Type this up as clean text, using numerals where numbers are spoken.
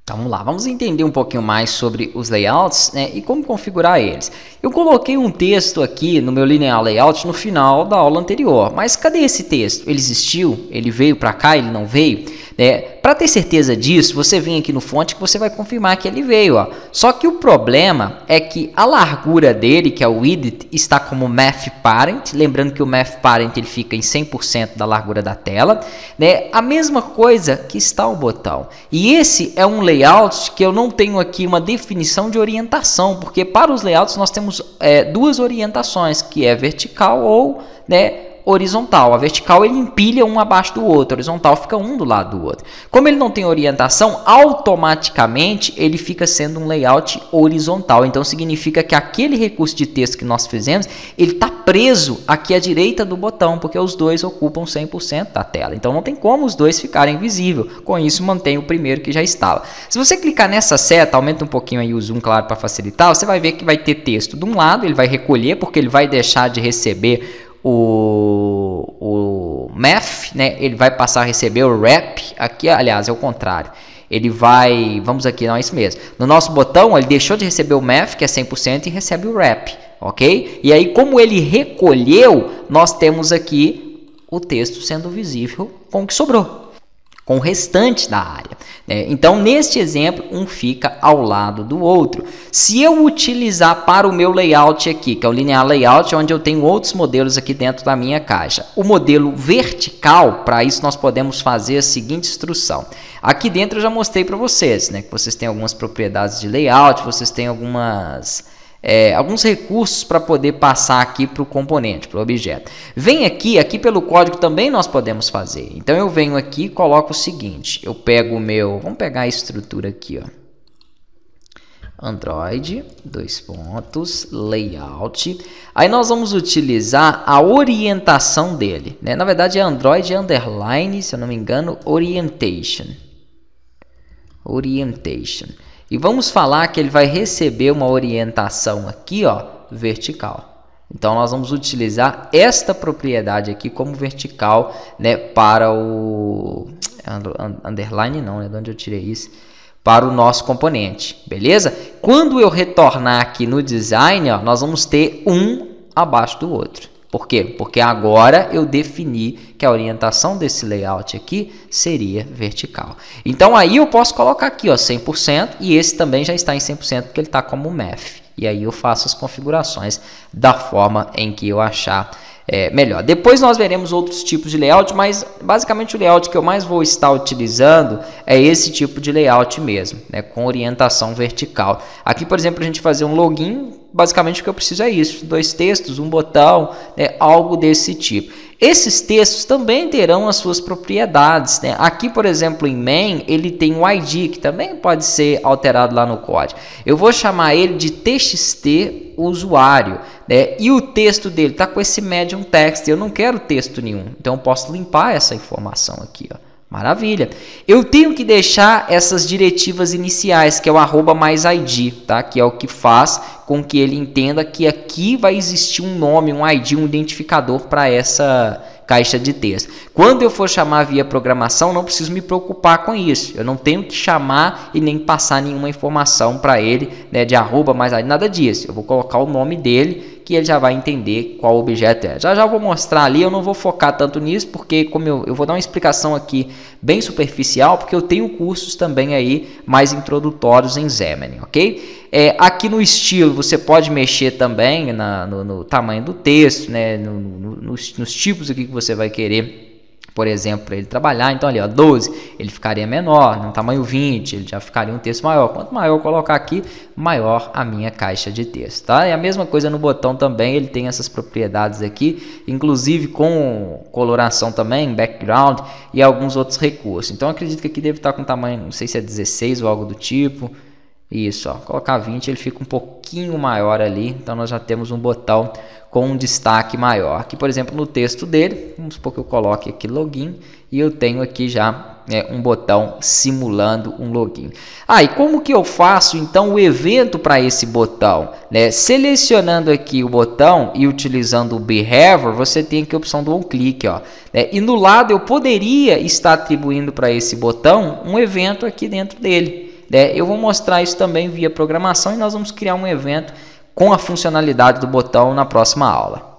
Então, vamos lá, vamos entender um pouquinho mais sobre os layouts, né, e como configurar eles. Eu coloquei um texto aqui no meu Linear Layout no final da aula anterior, mas cadê esse texto? Ele existiu? Ele veio para cá? Ele não veio? Para ter certeza disso, você vem aqui no fonte que você vai confirmar que ele veio. Ó. Só que o problema é que a largura dele, que é o width, está como mathParent. Lembrando que o mathParent ele fica em 100% da largura da tela. Né? A mesma coisa que está o botão. E esse é um layout que eu não tenho aqui uma definição de orientação, porque para os layouts nós temos duas orientações, que é vertical ou horizontal. A vertical ele empilha um abaixo do outro, a horizontal fica um do lado do outro. Como ele não tem orientação, automaticamente ele fica sendo um layout horizontal. Então significa que aquele recurso de texto que nós fizemos, ele está preso aqui à direita do botão, porque os dois ocupam 100% da tela. Então não tem como os dois ficarem visíveis. Com isso mantém o primeiro que já estava. Se você clicar nessa seta, aumenta um pouquinho aí o zoom, claro, para facilitar, você vai ver que vai ter texto de um lado, ele vai recolher, porque ele vai deixar de receber o math, né? Ele vai passar a receber o wrap, aqui aliás é o contrário, ele vai, vamos aqui, não é isso mesmo, no nosso botão ele deixou de receber o math, que é 100%, e recebe o wrap, ok? E aí como ele recolheu, nós temos aqui o texto sendo visível com o que sobrou, com o restante da área. Então, neste exemplo, um fica ao lado do outro. Se eu utilizar para o meu layout aqui, que é o Linear Layout, onde eu tenho outros modelos aqui dentro da minha caixa, o modelo vertical, para isso nós podemos fazer a seguinte instrução. Aqui dentro eu já mostrei para vocês, que vocês têm algumas propriedades de layout, vocês têm alguns recursos para poder passar aqui para o componente, para o objeto. Vem aqui pelo código também nós podemos fazer. Então eu venho aqui e coloco o seguinte, eu pego o meu, vamos pegar a estrutura aqui, ó. Android, layout. Aí nós vamos utilizar a orientação dele, Na verdade é Android underline, se eu não me engano, orientation. E vamos falar que ele vai receber uma orientação aqui, ó, vertical. Então, nós vamos utilizar esta propriedade aqui como vertical, para o... Underline não, de onde eu tirei isso? Para o nosso componente, beleza? Quando eu retornar aqui no design, ó, nós vamos ter um abaixo do outro. Por quê? Porque agora eu defini que a orientação desse layout aqui seria vertical. Então aí eu posso colocar aqui, ó, 100%, e esse também já está em 100% porque ele está como math. E aí eu faço as configurações da forma em que eu achar melhor. Depois nós veremos outros tipos de layout, mas basicamente o layout que eu mais vou estar utilizando é esse tipo de layout mesmo, com orientação vertical. Aqui, por exemplo, a gente fazer um login, basicamente o que eu preciso é isso, 2 textos, um botão, algo desse tipo. Esses textos também terão as suas propriedades. Aqui, por exemplo, em main, ele tem um ID, que também pode ser alterado lá no código. Eu vou chamar ele de txt usuário, e o texto dele está com esse medium text, eu não quero texto nenhum, então eu posso limpar essa informação aqui, ó. Maravilha. Eu tenho que deixar essas diretivas iniciais, que é o @+id, tá? Que é o que faz com que ele entenda que aqui vai existir um nome, um ID, um identificador para essa caixa de texto. Quando eu for chamar via programação, não preciso me preocupar com isso. Eu não tenho que chamar e nem passar nenhuma informação para ele, de @+id, nada disso. Eu vou colocar o nome dele, que ele já vai entender qual objeto é. Já vou mostrar ali, eu não vou focar tanto nisso, porque como eu vou dar uma explicação aqui bem superficial, porque eu tenho cursos também aí mais introdutórios em Xamarin, ok? Aqui no estilo você pode mexer também no tamanho do texto, nos tipos aqui que você vai querer, por exemplo, para ele trabalhar. Então ali, ó, 12, ele ficaria menor, no tamanho 20, ele já ficaria um texto maior. Quanto maior eu colocar aqui, maior a minha caixa de texto, tá? E a mesma coisa no botão também, ele tem essas propriedades aqui, inclusive com coloração também, background e alguns outros recursos. Então acredito que aqui deve estar com tamanho, não sei se é 16 ou algo do tipo. Isso, ó, colocar 20, ele fica um pouquinho maior ali, então nós já temos um botão com um destaque maior. Aqui, por exemplo, no texto dele, vamos supor que eu coloque aqui login, e eu tenho aqui já um botão simulando um login. E como que eu faço então o evento para esse botão? Selecionando aqui o botão e utilizando o behavior, você tem aqui a opção do onClick, ó, e no lado eu poderia estar atribuindo para esse botão um evento aqui dentro dele. eu vou mostrar isso também via programação e nós vamos criar um evento com a funcionalidade do botão na próxima aula.